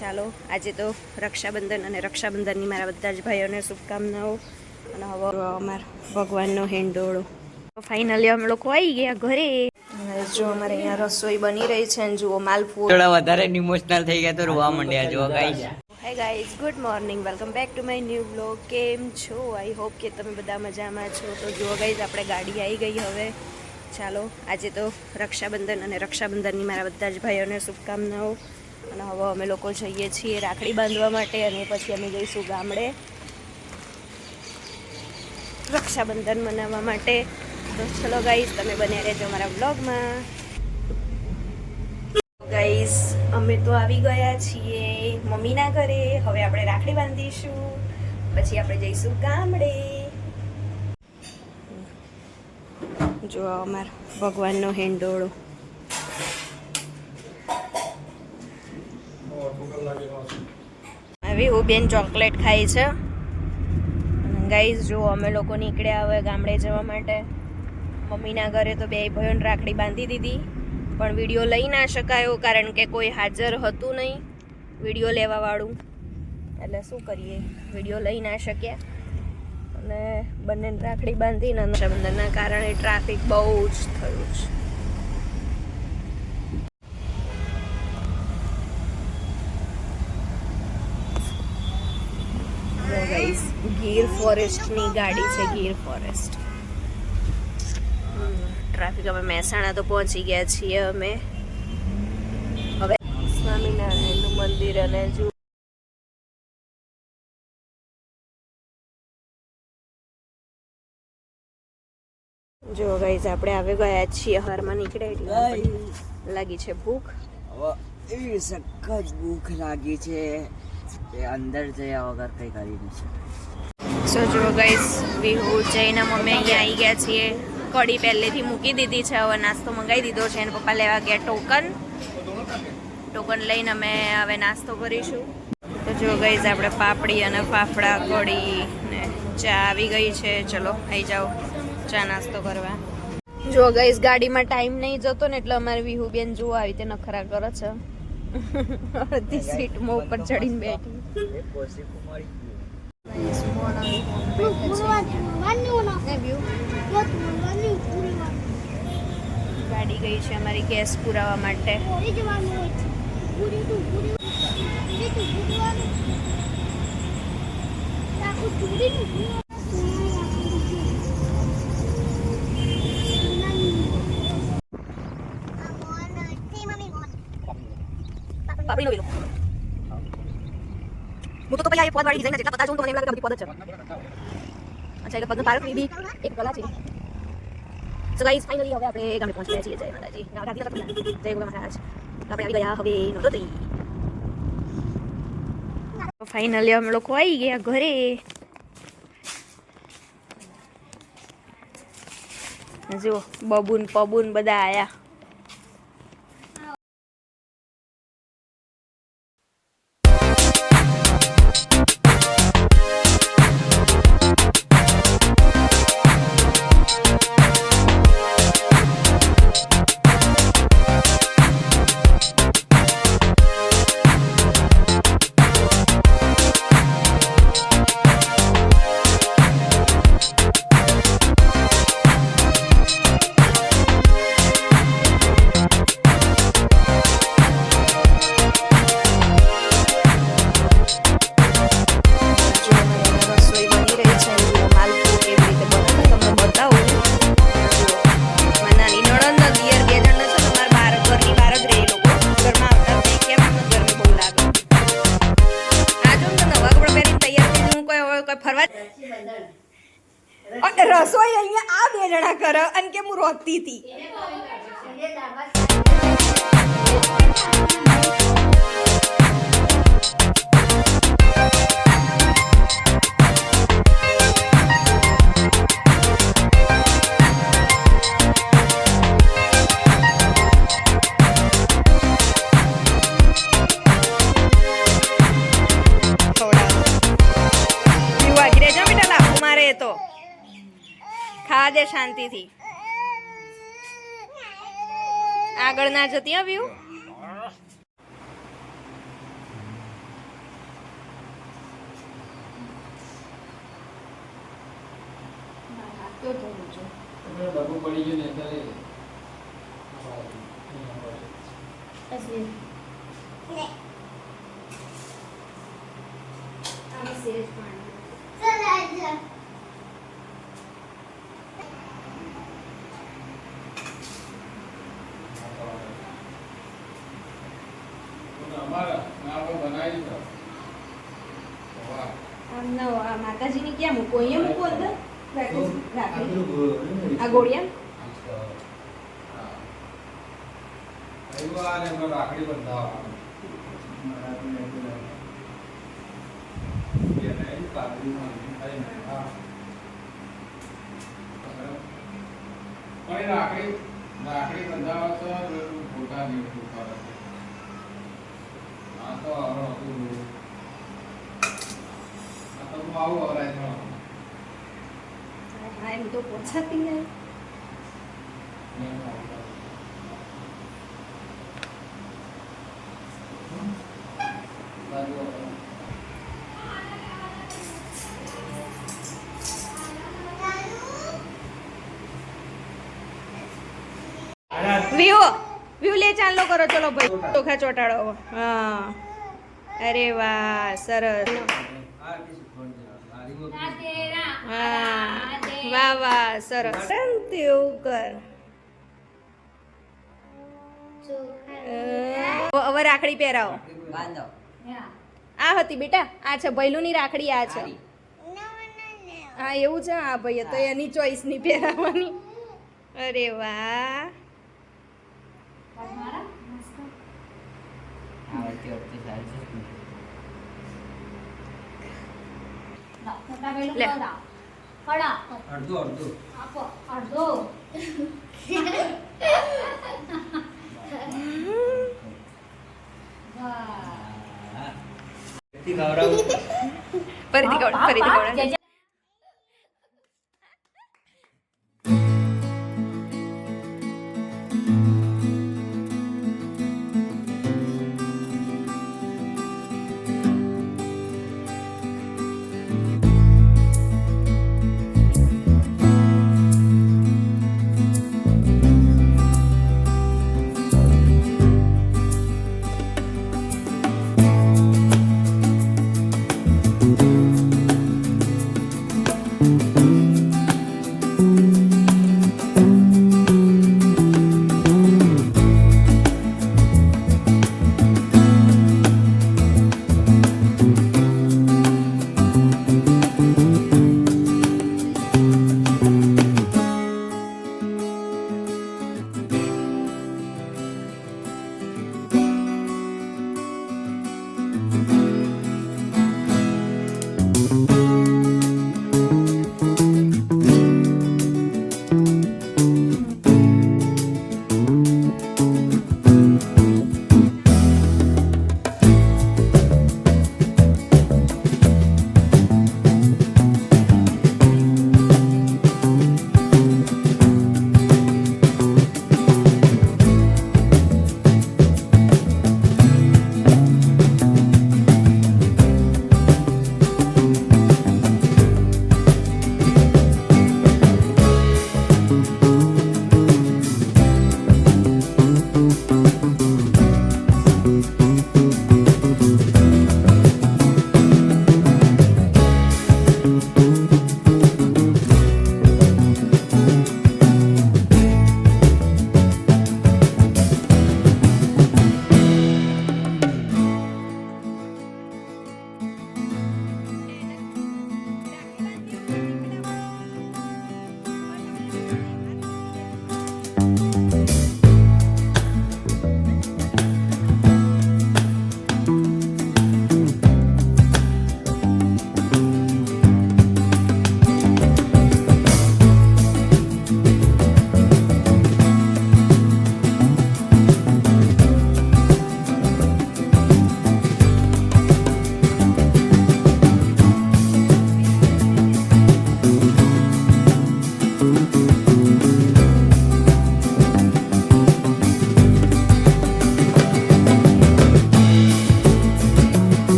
ચાલો આજે તો રક્ષાબંધન અને રક્ષાબંધનની મારા બધા જ ભાઈઓને શુભકામનાઓ. અને હવે અમારા ભગવાનનો હિંડોળો ફાઇનલી અમે લોકો આવી ગયા ઘરે. જો અમારે અહીંયા રસોઈ બની રહી છે અને જુઓ માલપુઓ. થોડા વધારે ઇમોશનલ થઈ ગયા તો રોવા માંડ્યા જો guys. Hi guys, good morning, welcome back to my new blog. કેમ છો? આઈ હોપ કે તમે બધા મજામાં છો. તો જુઓ ગાઈઝ, આપણે ગાડી આવી ગઈ હવે. ચાલો આજે તો રક્ષાબંધન અને રક્ષાબંધનની મારા બધા જ ભાઈઓને શુભકામનાઓ. અને હવે અમે લોકો જઈએ છીએ રાખડી બાંધવા માટે અને પછી અમે જઈશું ગામડે રક્ષાબંધન મનાવવા માટે. તો ચલો ગાઈઝ, તમે બન્યા રહેજો અમારા બ્લોગમાં. ગાઈઝ, અમે તો આવી ગયા છીએ મમ્મીના ઘરે. હવે આપણે રાખડી બાંધીશું, પછી આપણે જઈશું ગામડે. જો અમારા ભગવાનનો હિંડોળો. હવે હું બેન ચોકલેટ ખાઈ છે. ગાઈઝ જો અમે લોકો નીકળ્યા હવે ગામડે જવા માટે. મમ્મીના ઘરે તો બે ભાઈઓને રાખડી બાંધી દીધી, પણ વિડીયો લઈ ના શકાયો કારણ કે કોઈ હાજર હતું નહીં વિડીયો લેવા વાળું. એટલે શું કરીએ, વિડીયો લઈ ના શક્યા. અને બંને રાખડી બાંધીને રક્ષાબંધનના કારણે ટ્રાફિક બહુ જ થયું છે. ગાઈસ, ગીર ફોરેસ્ટની ગાડી છે, ગીર ફોરેસ્ટ. ટ્રાફિક. અમે મહેસાણા તો પહોંચી ગયા છીએ. અમે હવે સ્વામિનારાયણનું મંદિર અને જો ગાઈઝ આપણે આવી ગયા છીએ. હારમાં નીકળે એટલે લાગી છે ભૂખ. એવી સખત ભૂખ લાગી છે કે અંદર જયા વગર કઈ કરી નહીં શકે. સો જો ગાઈઝ, વિહુ જઈને મમ્મી અહીંયા આવી ગયા છીએ. કઢી પહેલેથી મૂકી દીધી છે, હવે નાસ્તો મંગાવી દીધો છે. અને પપ્પા લેવા ગયા ટોકન લઈને અમે હવે નાસ્તો કરીશું. તો જો ગાઈઝ, આપણે પાપડી અને ફાફડા, કઢી ને ચા આવી ગઈ છે. ચલો આવી જાઓ ચા નાસ્તો કરવા. જો ગાઈઝ, ગાડીમાં ટાઈમ નહીં જતો ને એટલે અમારે વિહુ બેન જુઓ આવી રીતે નખરા કરે છે. અડધી સીટમાં ઉપર ચડીને બેઠી. ગાડી ગઈ છે અમારી ગેસ પુરાવા માટે. પાપડી લો. હું તો પહેલા એ પદ વાળી ડિઝાઇન જેટલા પતા જોઉં તો મને એમ લાગે કે બધી પદ જ છે. અચ્છા, એક પદનું પારક બી એક કલા છે. સો ગાઈઝ, ફાઇનલી હવે આપણે ગામડે પહોંચી ગયા છીએ. જય માતાજી. ગાડી જય ગોગા મહારાજ. આપણે આવી ગયા હવે નોંધોતી. ફાઇનલી અમે લોકો આવી ગયા ઘરે. જો બબૂન પબૂન બધા આયા. રસોઈ અહીંયા આ બે જણા કરે અને કે હું રોતી હતી. તો ખા દે શાંતિથી. આગળ ના જતી આવ્યું. તો થોડું છે ડબ્બો પડી ગયો ને ત્યારે અમારા આપણે બનાવી દીધા વાહ માતાજીની ક્યાં મૂકો અહીંયા મૂકો અંદર રાખડી આ ગોળિયા રાખડી બંધાવવા રાખડી બંધાવવા તો ફોટા નહીં ફોટા આ તો હતું આ તો આવું હરાય છે હા એમ તો પોછાતી નહીં વ્યૂ લે ચાલો કરો ચલો ભાઈ ચોખા ચોટાડો હા અરે વાહ સરસ હા વાહ વાહ સરસ શાંતિ એવું કર હવે રાખડી પહેરાવો બાંધો આ હતી બેટા આ છે ભૈલુની રાખડી આ છે હા એવું છે હા ભાઈ તો એની ચોઈસ ની પહેરાવાની અરે વાહ લે. ફરીથી ખવડાવ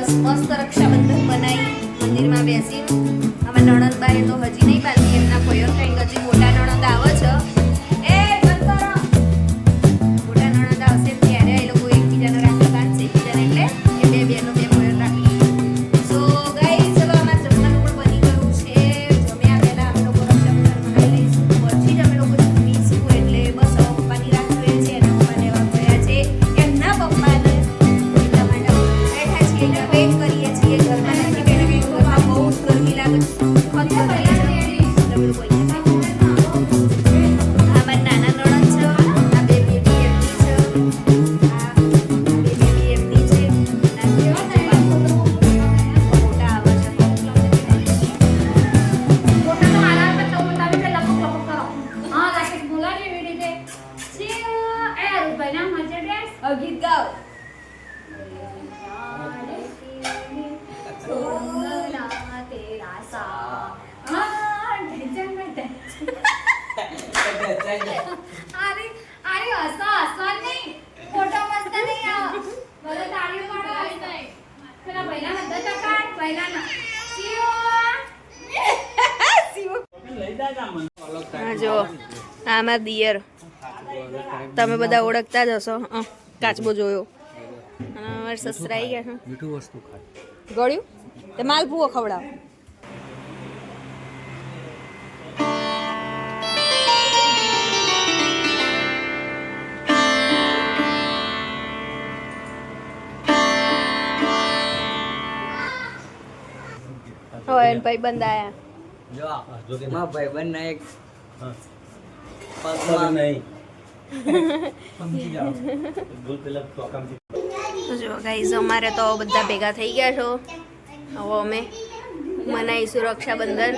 સરસ મસ્ત રક્ષાબંધન બનાવી મંદિરમાં બેસી. અમે નણંદબાએ તો હજી નહીં બાંધી, એમના કોયર કંઈક હજી મોટા નણંદ આવે છે. એ બંધ કરો. મોટા નણંદ આવશે ત્યારે એ લોકો એકબીજાને રાખડી બાંધશે એકબીજાને, એટલે એ બે બેનો બે કોયર રાખી. સો ગાઈસ ચલો અમારે જમવાનું પણ બની ગયું છે. જમ્યા પહેલા અમે લોકો રક્ષાબંધન મનાવી લઈશું, પછી જ અમે લોકો જમીશું. એટલે બસ હવે પપ્પાની રાહ જોઈએ છે, એના પપ્પા લેવા ગયા છે એમના પપ્પાને. એટલા માટે બેઠા છીએ, વેઇટ કરીએ છીએ. ઘરમાં નથી બેઠા, ઘરમાં બહુ જ ગરમી લાગે છે. આ મારા નાના નણંદ છે, આ બે બેબી એમની છે, આ બે બેબી એમની છે. મોટા આવે છે. ગીત ગાઓ. હા જો આમાં દિયર તમે બધા ઓળખતા જ હશો. કાચબો જોયો. અને અમારા સસરા આવી ગયા છે. મીઠું વસ્તુ ખાય. ગળ્યું તે માલપુઓ ખવડાવ. હોય ભાઈ બંધ આયા. જો માં ભાઈબંધ ના એક પગમાં નહીં તો જો ગાઈઝ અમારે તો બધા ભેગા થઈ ગયા છો. હવે અમે મનાઈશું રક્ષાબંધન.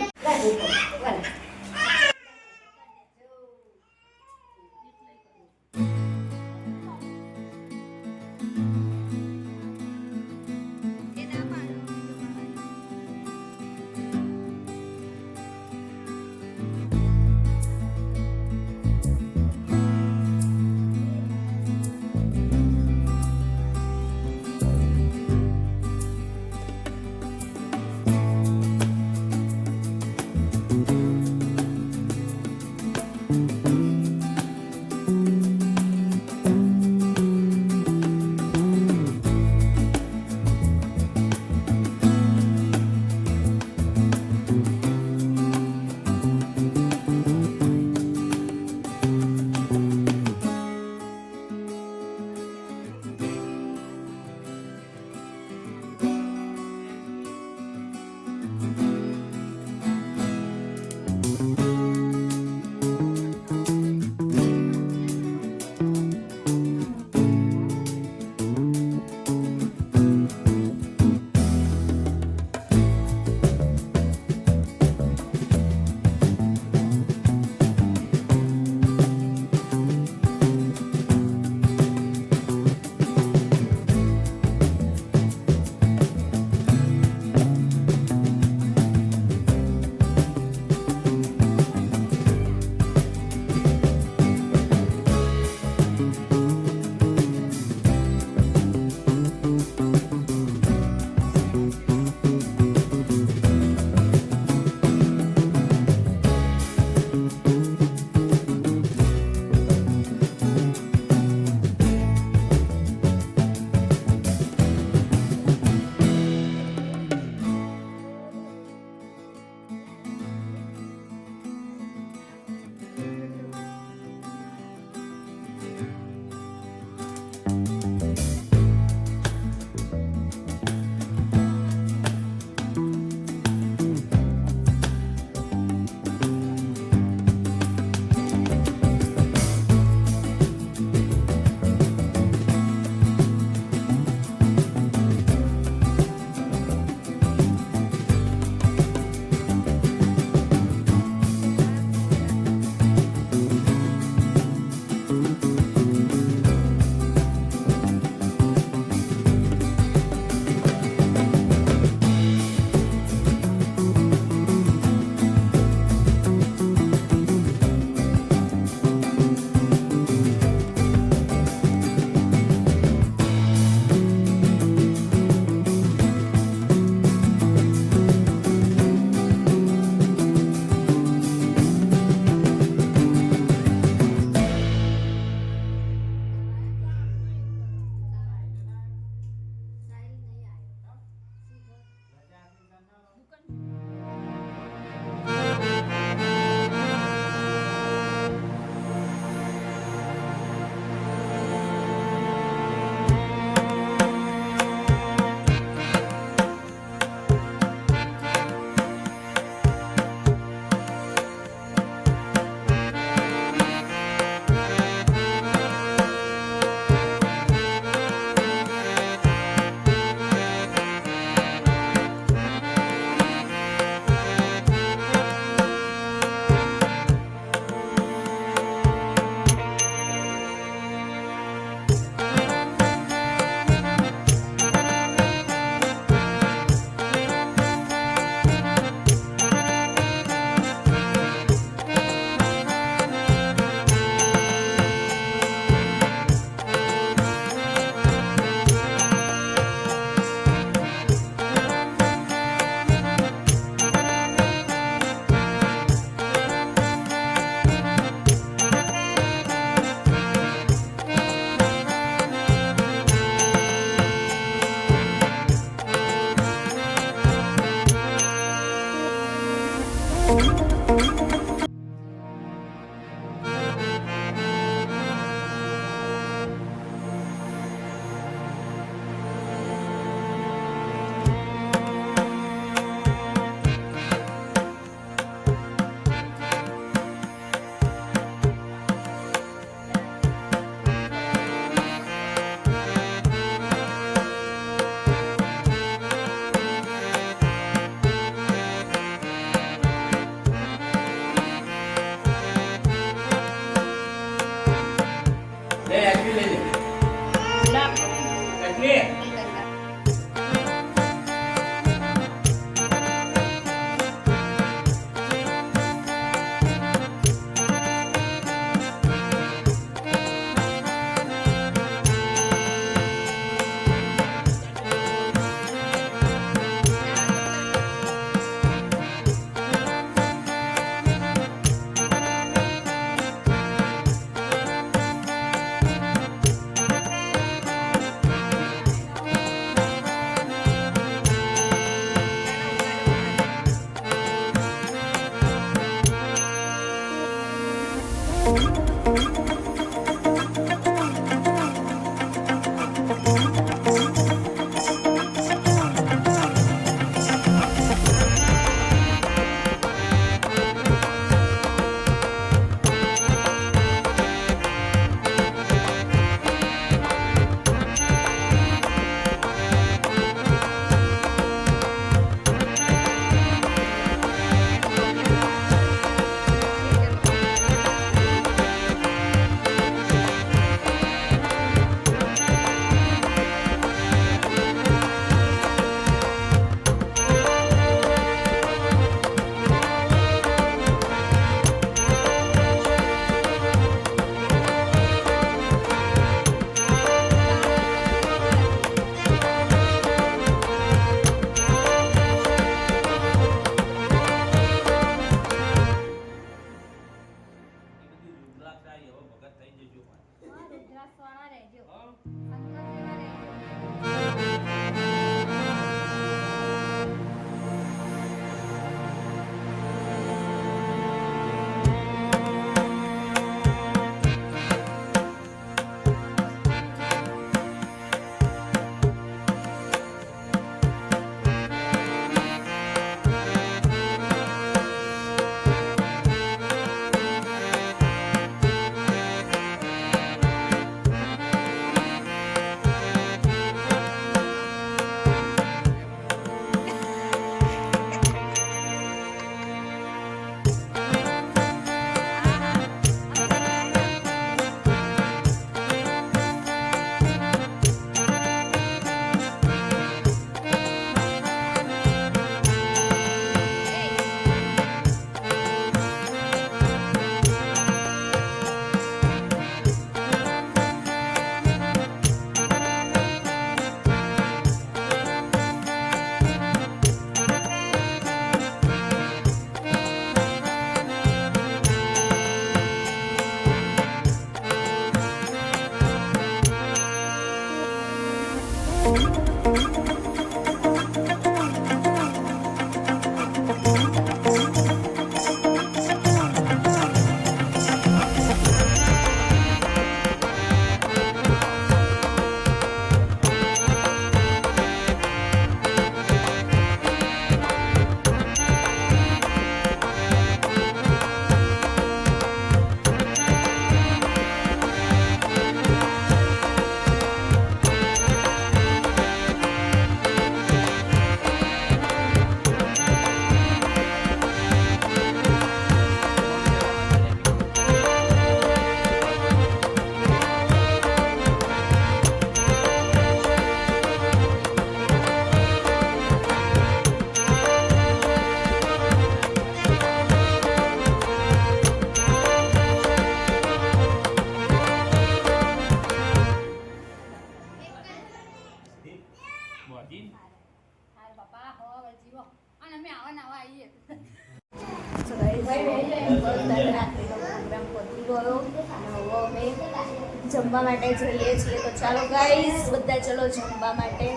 જમવા માટે જઈએ છીએ તો ચાલો ગાઈસ બધા ચલો જમવા માટે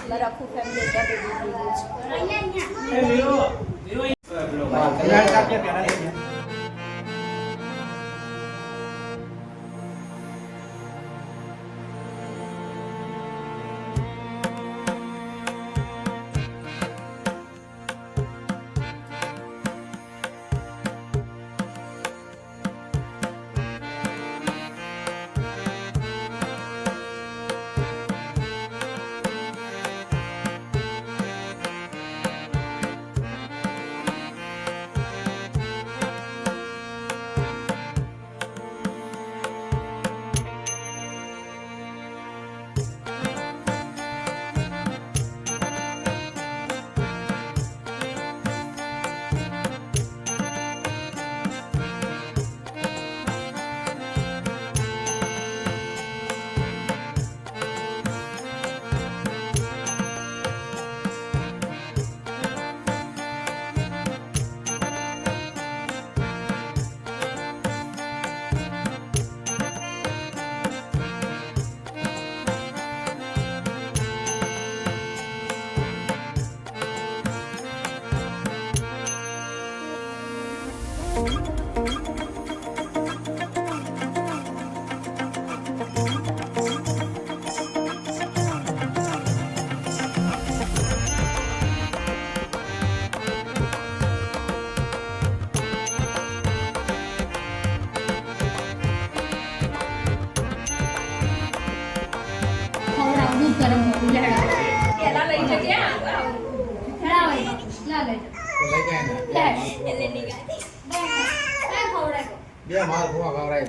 મારું આખું ફેમિલી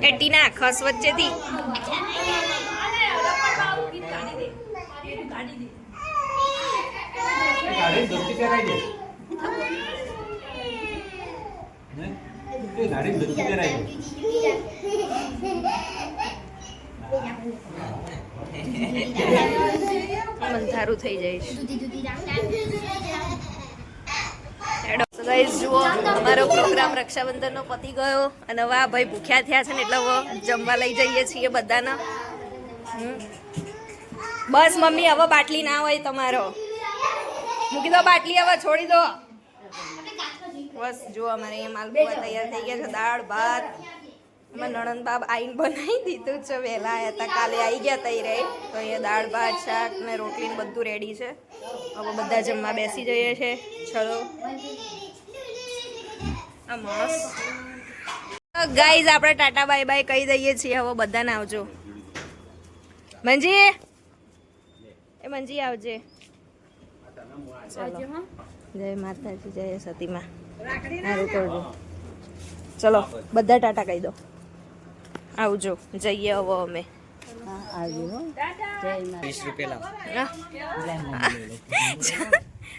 એટીના ખસ વચ્ચેથી મંથારું થઈ જાય છે ગાઈસ જુઓ અમારો પ્રોગ્રામ રક્ષાબંધનનો પતી ગયો અને હવે આ ભાઈ ભૂખ્યા થયા છે ને એટલે હવે જમવા લઈ જઈએ છીએ બધાને બસ મમ્મી હવે બાટલી ના હોય તમારો મૂકી દો બાટલી હવે છોડી દો બસ જો અમારે અહીંયા માલપુઆ તૈયાર થઈ ગયા છે દાળ ભાત અમારા નણંદ બાબ આઈને બનાવી દીધું છે વહેલા આવ્યા હતા કાલે આવી ગયા તઈ રહી તો અહીંયા દાળ ભાત શાક ને રોટલી ને બધું રેડી છે હવે બધા જમવા બેસી જઈએ છે ચલો ગાઈઝ આપણે ટાટા બાય બાય કહી દઈએ છીએ હવે બધાને આવજો મંજી એ મંજી આવજે ચલો જય માતાજી જય સતીમાં સારું કરજો ચલો બધા ટાટા કહી દો આવજો જઈએ હવે અમે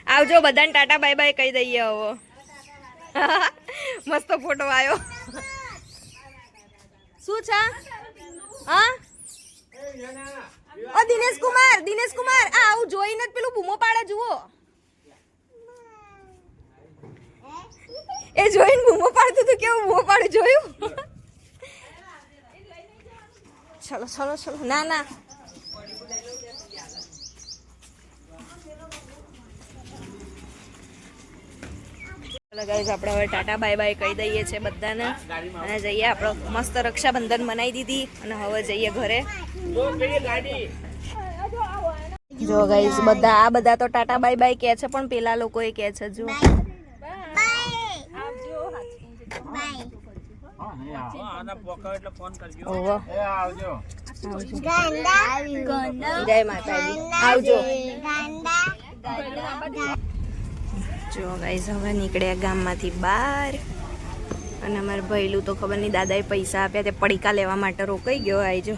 આવજો બધાને ટાટા બાય બાય કહી દઈએ હવે મસ્ત ફોટો આવ્યો શું છે હા ઓ દિનેશ કુમાર આ આવું જોઈને જ પેલું બૂમો પાડે જુઓ એ જોઈને બૂમો પાડતું તું કેવું બૂમો પાડે જોયું ચલો ના ચલો ગાઈઝ આપણે હવે ટાટા બાય બાય કહી દઈએ છીએ બધાને અને જઈએ આપણો મસ્ત રક્ષાબંધન મનાવી દીધી અને હવે જઈએ ઘરે. જો ગાઈઝ આ બધા તો ટાટા બાય બાય કહે છે પણ પેલા લોકો એ કહે છે જો ઓહો. જય માતાજી આવજો. જો ગાઈઝ હવે નીકળ્યા ગામમાંથી બહાર અને અમારા ભૈલું તો ખબર નહીં દાદાએ પૈસા આપ્યા તે પડીકા લેવા માટે રોકાઈ ગયો. આવજો.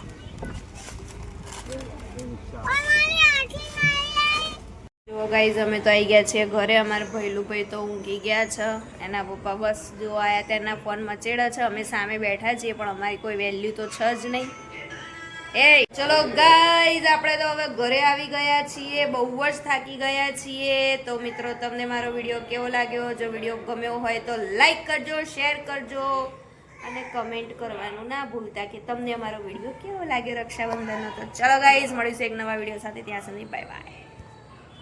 જો ગાઈઝ અમે તો આવી ગયા છીએ ઘરે. અમારા ભૈલું ભાઈ તો ઊંઘી ગયા છે. એના પપ્પા બસ જો આયા તેના ફોન મચેડા છે. અમે સામે બેઠા છીએ પણ અમારી કોઈ વેલ્યુ તો છે જ નહીં. એ ચલો ગાઈઝ આપણે તો હવે ઘરે આવી ગયા છીએ. બહુ જ થાકી ગયા છીએ. તો મિત્રો તમને મારો વિડીયો કેવો લાગ્યો? જો વિડીયો ગમ્યો હોય તો લાઈક કરજો, શેર કરજો અને કમેન્ટ કરવાનું ના ભૂલતા કે તમને અમારો વિડીયો કેવો લાગ્યો રક્ષાબંધનનો. તો ચલો ગાઈઝ મળીશું એક નવા વિડીયો સાથે. ત્યાં સુધી બાય બાય.